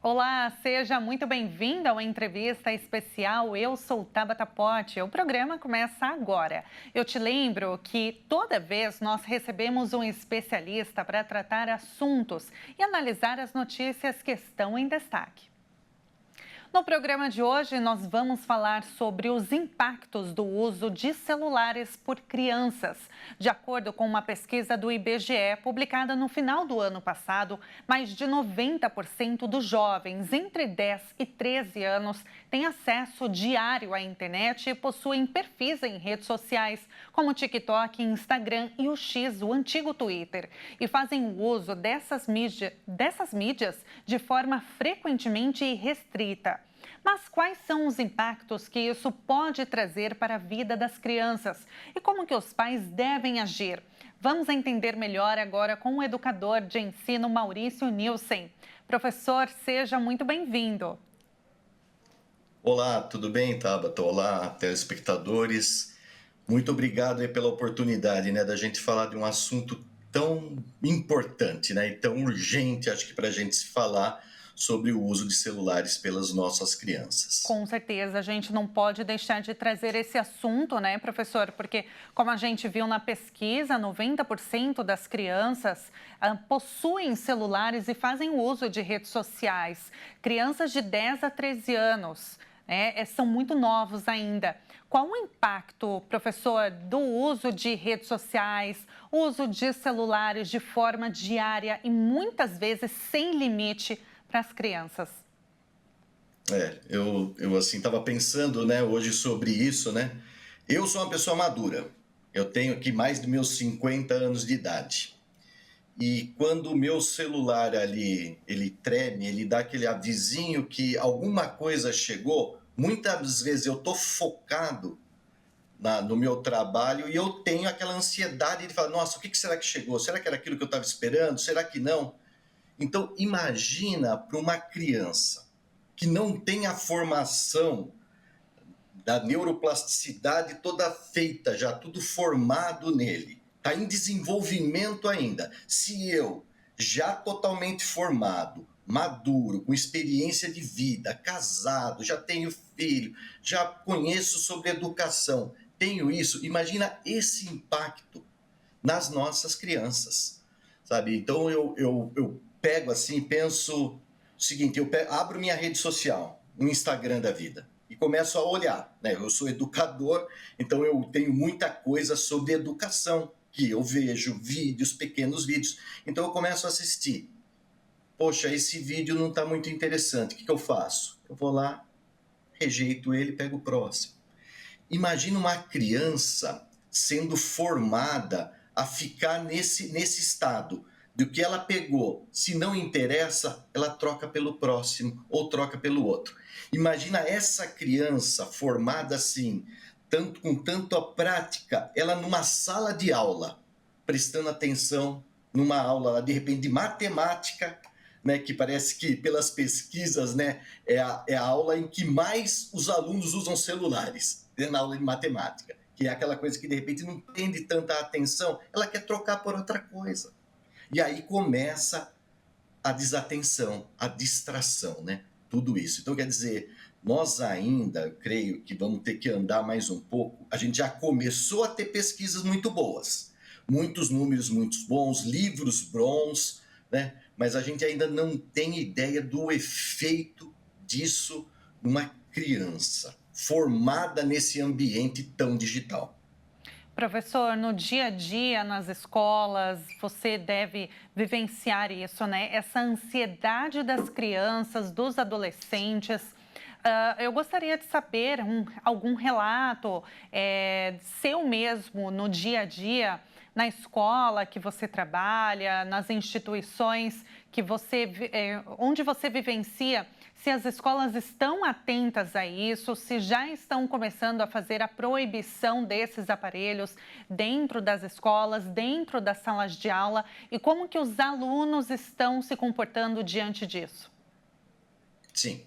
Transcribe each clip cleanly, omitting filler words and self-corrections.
Olá, seja muito bem-vindo ao Entrevista Especial. Eu sou Tabata Pote. O programa começa agora. Eu te lembro que toda vez nós recebemos um especialista para tratar assuntos e analisar as notícias que estão em destaque. No programa de hoje, nós vamos falar sobre os impactos do uso de celulares por crianças. De acordo com uma pesquisa do IBGE, publicada no final do ano passado, mais de 90% dos jovens entre 10 e 13 anos têm acesso diário à internet e possuem perfis em redes sociais, como TikTok, Instagram e o X, o antigo Twitter, e fazem uso dessas mídias de forma frequentemente irrestrita. Mas quais são os impactos que isso pode trazer para a vida das crianças e como que os pais devem agir? Vamos entender melhor agora com o educador de ensino Maurício Nilsen. Professor, seja muito bem-vindo. Olá, tudo bem, Tabata? Olá, telespectadores. Muito obrigado aí pela oportunidade, da gente falar de um assunto tão importante, e tão urgente, acho que para a gente se falar sobre o uso de celulares pelas nossas crianças. Com certeza, a gente não pode deixar de trazer esse assunto, professor? Porque, como a gente viu na pesquisa, 90% das crianças possuem celulares e fazem uso de redes sociais. Crianças de 10 a 13 anos, são muito novos ainda. Qual o impacto, professor, do uso de redes sociais, uso de celulares de forma diária e muitas vezes sem limite para as crianças? Eu assim estava pensando, hoje sobre isso, Eu sou uma pessoa madura. Eu tenho aqui mais de meus 50 anos de idade. E quando o meu celular ali, ele treme, ele dá aquele avisinho que alguma coisa chegou, muitas vezes eu tô focado no meu trabalho e eu tenho aquela ansiedade de falar, nossa, o que será que chegou? Será que era aquilo que eu estava esperando? Será que não? Então, imagina para uma criança que não tem a formação da neuroplasticidade toda feita, já tudo formado nele, está em desenvolvimento ainda. Se eu, já totalmente formado, maduro, com experiência de vida, casado, já tenho filho, já conheço sobre educação, tenho isso, imagina esse impacto nas nossas crianças, sabe? Então, eu pego assim, penso o seguinte, abro minha rede social, um Instagram da vida, e começo a olhar, Eu sou educador, então eu tenho muita coisa sobre educação, que eu vejo vídeos, pequenos vídeos, então eu começo a assistir. Poxa, esse vídeo não está muito interessante, o que eu faço? Eu vou lá, rejeito ele, pego o próximo. Imagina uma criança sendo formada a ficar nesse estado, do que ela pegou, se não interessa, ela troca pelo próximo ou troca pelo outro. Imagina essa criança formada assim, com tanta prática, ela numa sala de aula, prestando atenção numa aula, de repente, de matemática, que parece que, pelas pesquisas, é a aula em que mais os alunos usam celulares, na aula de matemática, que é aquela coisa que, de repente, não tende tanta atenção, ela quer trocar por outra coisa. E aí começa a desatenção, a distração, Tudo isso. Então, quer dizer, nós ainda, eu creio que vamos ter que andar mais um pouco. A gente já começou a ter pesquisas muito boas, muitos números muito bons, livros bons, Mas a gente ainda não tem ideia do efeito disso numa criança formada nesse ambiente tão digital. Professor, no dia a dia, nas escolas, você deve vivenciar isso, Essa ansiedade das crianças, dos adolescentes. Eu gostaria de saber algum relato seu mesmo no dia a dia, na escola que você trabalha, nas instituições que onde você vivencia, se as escolas estão atentas a isso, se já estão começando a fazer a proibição desses aparelhos dentro das escolas, dentro das salas de aula, e como que os alunos estão se comportando diante disso? Sim.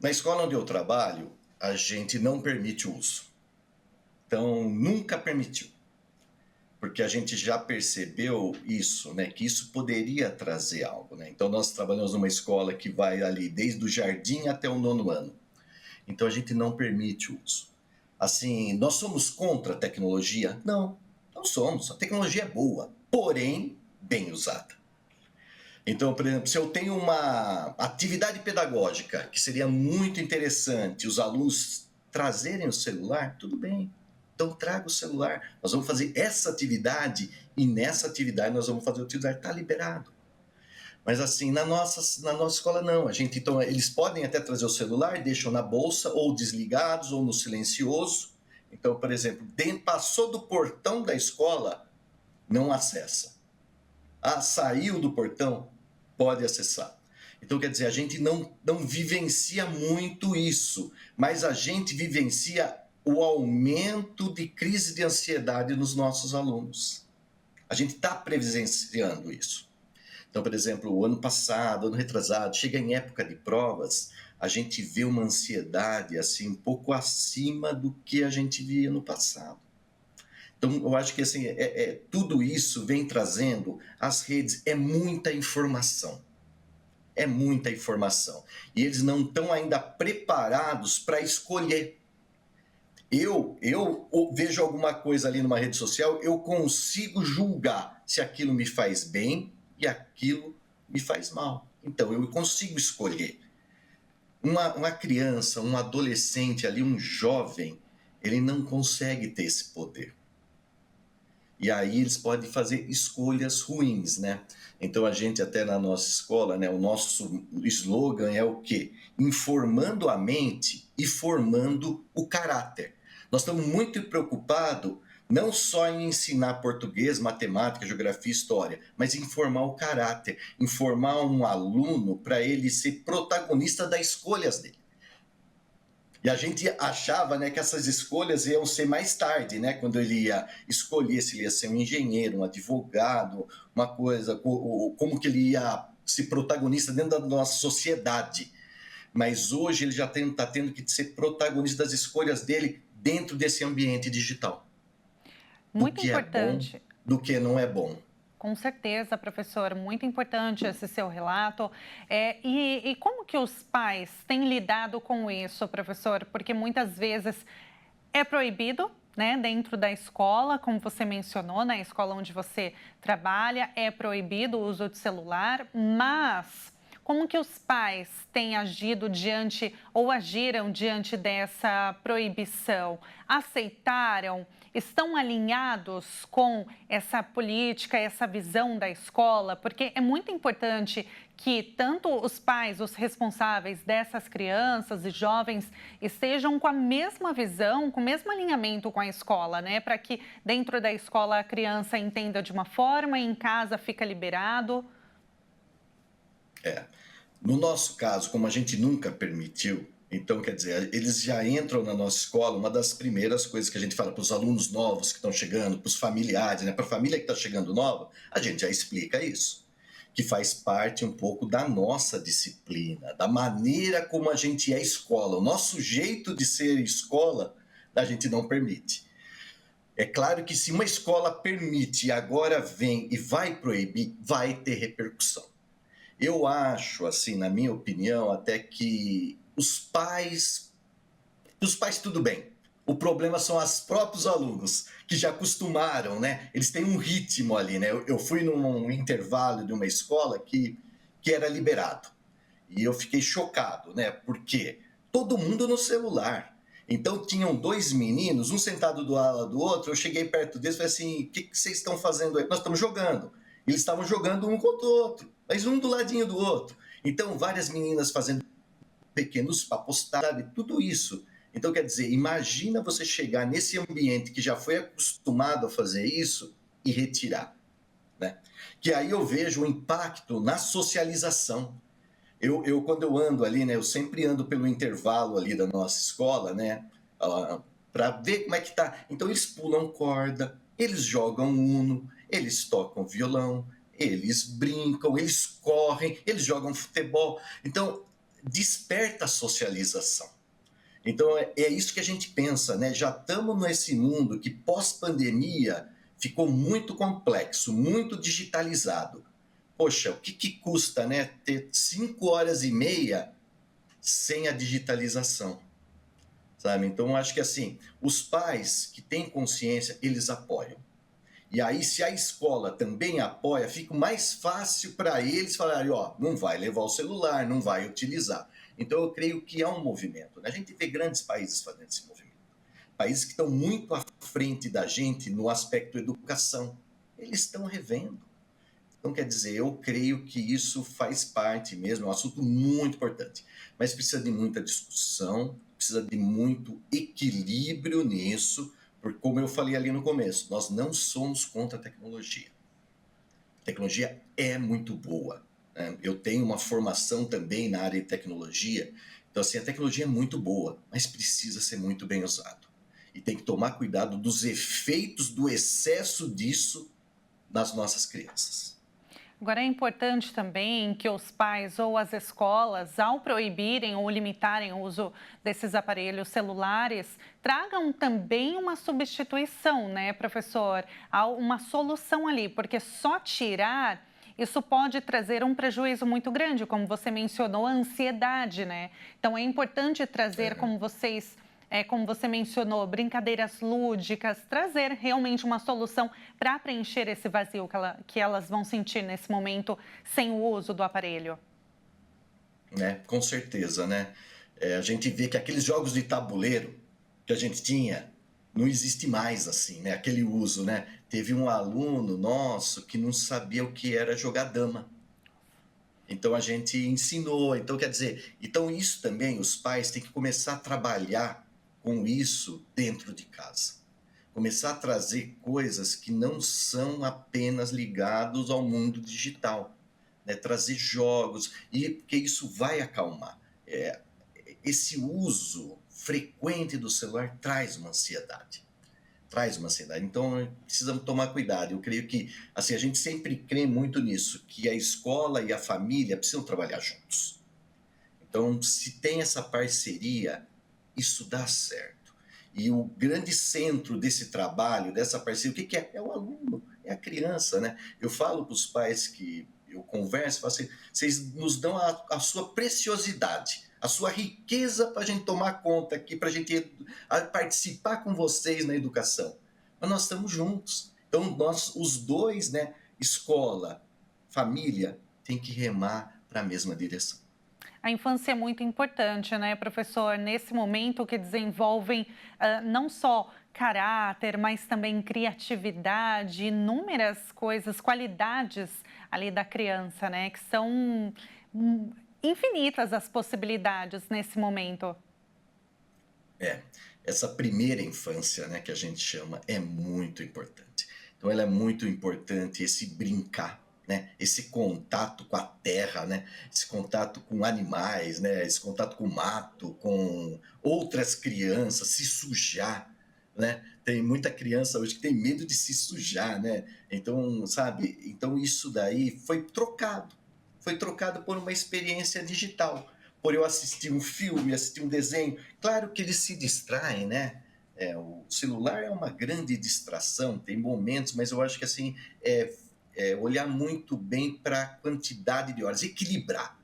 Na escola onde eu trabalho, a gente não permite o uso. Então, nunca permitiu. Porque a gente já percebeu isso, né? Que isso poderia trazer algo, né? Então, nós trabalhamos numa escola que vai ali desde o jardim até o 9º ano. Então, a gente não permite o uso. Assim, nós somos contra a tecnologia? Não, não somos. A tecnologia é boa, porém, bem usada. Então, por exemplo, se eu tenho uma atividade pedagógica que seria muito interessante os alunos trazerem o celular, tudo bem. Então, traga o celular. Nós vamos fazer essa atividade e nessa atividade nós vamos fazer o atividade. Está liberado. Mas assim, na nossa escola não. Então, eles podem até trazer o celular, deixam na bolsa, ou desligados, ou no silencioso. Então, por exemplo, passou do portão da escola, não acessa. Saiu do portão, pode acessar. Então, quer dizer, a gente não vivencia muito isso, mas a gente vivencia o aumento de crise de ansiedade nos nossos alunos. A gente está presenciando isso. Então, por exemplo, o ano passado, ano retrasado, chega em época de provas, a gente vê uma ansiedade assim, um pouco acima do que a gente via no passado. Então, eu acho que assim, tudo isso vem trazendo, as redes, é muita informação. É muita informação. E eles não estão ainda preparados para escolher. Eu vejo alguma coisa ali numa rede social, eu consigo julgar se aquilo me faz bem e aquilo me faz mal. Então, eu consigo escolher. Uma criança, um adolescente ali, um jovem, ele não consegue ter esse poder. E aí eles podem fazer escolhas ruins, né? Então a gente até na nossa escola, né, o nosso slogan é o quê? Informando a mente e formando o caráter. Nós estamos muito preocupados não só em ensinar português, matemática, geografia, história, mas em formar o caráter, informar um aluno para ele ser protagonista das escolhas dele. E a gente achava, né, que essas escolhas iam ser mais tarde, né, quando ele ia escolher se ele ia ser um engenheiro, um advogado, uma coisa, como que ele ia ser protagonista dentro da nossa sociedade. Mas hoje ele já está tendo que ser protagonista das escolhas dele dentro desse ambiente digital. Muito do que importante. É bom, do que não é bom. Com certeza, professor, muito importante esse seu relato. E como que os pais têm lidado com isso, professor? Porque muitas vezes é proibido, né, dentro da escola, como você mencionou, na escola onde você trabalha, é proibido o uso de celular, mas como que os pais têm agido diante ou agiram diante dessa proibição? Aceitaram? Estão alinhados com essa política, essa visão da escola? Porque é muito importante que tanto os pais, os responsáveis dessas crianças e jovens estejam com a mesma visão, com o mesmo alinhamento com a escola, né? Para que dentro da escola a criança entenda de uma forma e em casa fica liberado. No nosso caso, como a gente nunca permitiu, então, quer dizer, eles já entram na nossa escola, uma das primeiras coisas que a gente fala para os alunos novos que estão chegando, para os familiares, né, para a família que está chegando nova, a gente já explica isso, que faz parte um pouco da nossa disciplina, da maneira como a gente é escola. O nosso jeito de ser escola, a gente não permite. É claro que se uma escola permite e agora vem e vai proibir, vai ter repercussão. Eu acho, assim, na minha opinião, até que os pais tudo bem. O problema são os próprios alunos, que já acostumaram, né? Eles têm um ritmo ali, né? Eu fui num intervalo de uma escola que era liberado. E eu fiquei chocado, né? Porque todo mundo no celular. Então, tinham 2 meninos, um sentado do lado do outro. Eu cheguei perto deles e falei assim, o que vocês estão fazendo aí? Nós estamos jogando. Eles estavam jogando um contra o outro, mas um do ladinho do outro. Então, várias meninas fazendo pequenos para postar, sabe? Tudo isso. Então, quer dizer, imagina você chegar nesse ambiente que já foi acostumado a fazer isso e retirar, né? Que aí eu vejo o impacto na socialização. Quando eu ando ali, né? Eu sempre ando pelo intervalo ali da nossa escola, né? Para ver como é que tá. Então, eles pulam corda, eles jogam uno, eles tocam violão, eles brincam, eles correm, eles jogam futebol. Então, desperta a socialização. Então, é isso que a gente pensa, né? Já estamos nesse mundo que pós-pandemia ficou muito complexo, muito digitalizado. Poxa, o que custa, né, ter 5 horas e meia sem a digitalização, sabe? Então, eu acho que assim, os pais que têm consciência, eles apoiam. E aí, se a escola também apoia, fica mais fácil para eles falarem, ó, não vai levar o celular, não vai utilizar. Então, eu creio que é um movimento, né? A gente vê grandes países fazendo esse movimento. Países que estão muito à frente da gente no aspecto educação. Eles estão revendo. Então, quer dizer, eu creio que isso faz parte mesmo, é um assunto muito importante. Mas precisa de muita discussão, precisa de muito equilíbrio nisso, porque, como eu falei ali no começo, nós não somos contra a tecnologia. A tecnologia é muito boa, né? Eu tenho uma formação também na área de tecnologia, então, assim, a tecnologia é muito boa, mas precisa ser muito bem usado. E tem que tomar cuidado dos efeitos do excesso disso nas nossas crianças. Agora, é importante também que os pais ou as escolas, ao proibirem ou limitarem o uso desses aparelhos celulares, tragam também uma substituição, né, professor? Há uma solução ali, porque só tirar. Isso pode trazer um prejuízo muito grande, como você mencionou, a ansiedade, né? Então, é importante trazer, É. como você mencionou, brincadeiras lúdicas, trazer realmente uma solução para preencher esse vazio que elas vão sentir nesse momento sem o uso do aparelho. Né? Com certeza, né? A gente vê que aqueles jogos de tabuleiro que a gente tinha não existe mais assim, né? Aquele uso, né? Teve um aluno nosso que não sabia o que era jogar dama. Então a gente ensinou. Então quer dizer, então isso também os pais têm que começar a trabalhar com isso dentro de casa. Começar a trazer coisas que não são apenas ligados ao mundo digital, né? Trazer jogos e porque isso vai acalmar. Esse uso frequente do celular traz uma ansiedade. Traz uma ansiedade. Então, precisamos tomar cuidado. Eu creio que, assim, a gente sempre crê muito nisso, que a escola e a família precisam trabalhar juntos. Então, se tem essa parceria, isso dá certo. E o grande centro desse trabalho, dessa parceria, o que é? É o aluno, é a criança, né? Eu falo para os pais que eu converso, falo assim, vocês nos dão a sua preciosidade, a sua riqueza para a gente tomar conta aqui, para a gente participar com vocês na educação. Mas nós estamos juntos. Então, nós, os dois, né, escola, família, tem que remar para a mesma direção. A infância é muito importante, né, professor? Nesse momento que desenvolvem não só caráter, mas também criatividade, inúmeras coisas, qualidades ali da criança, né? Que são infinitas as possibilidades nesse momento. É, essa primeira infância, né, que a gente chama, é muito importante. Então, ela é muito importante esse brincar, né, esse contato com a terra, né, esse contato com animais, né, esse contato com o mato, com outras crianças, se sujar, né? Tem muita criança hoje que tem medo de se sujar, né? Então, sabe? Então isso daí foi trocado por uma experiência digital, por eu assistir um filme, assistir um desenho. Claro que eles se distraem, né? O celular é uma grande distração, tem momentos, mas eu acho que assim olhar muito bem para a quantidade de horas, equilibrar,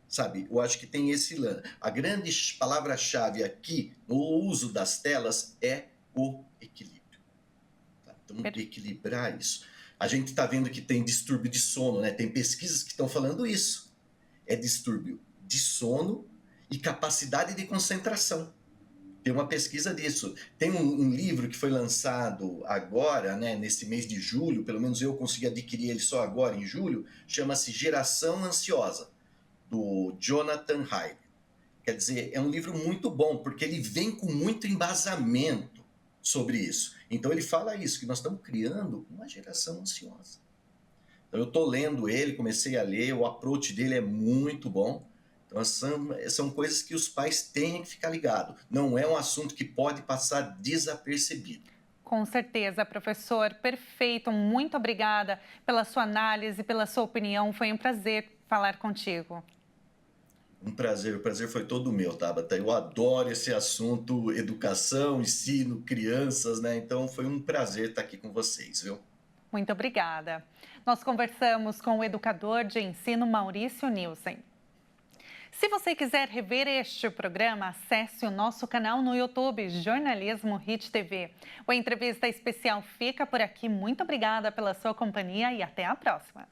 sabe? Eu acho que tem esse lance. A grande palavra-chave aqui no uso das telas é o equilíbrio. Tá? Então, equilibrar isso. A gente está vendo que tem distúrbio de sono, né? Tem pesquisas que estão falando isso. É distúrbio de sono e capacidade de concentração. Tem uma pesquisa disso. Tem um livro que foi lançado agora, né, nesse mês de julho, pelo menos eu consegui adquirir ele só agora, em julho, chama-se Geração Ansiosa, do Jonathan Haidt. Quer dizer, é um livro muito bom, porque ele vem com muito embasamento sobre isso. Então ele fala isso, que nós estamos criando uma geração ansiosa. Então eu estou lendo ele, comecei a ler, o approach dele é muito bom. Então são coisas que os pais têm que ficar ligados. Não é um assunto que pode passar desapercebido. Com certeza, professor. Perfeito. Muito obrigada pela sua análise, pela sua opinião. Foi um prazer falar contigo. Um prazer, o prazer foi todo meu, Tabata. Eu adoro esse assunto, educação, ensino, crianças, né? Então foi um prazer estar aqui com vocês, viu? Muito obrigada. Nós conversamos com o educador de ensino Maurício Nilsen. Se você quiser rever este programa, acesse o nosso canal no YouTube, Jornalismo Hit TV. O Entrevista Especial fica por aqui. Muito obrigada pela sua companhia e até a próxima.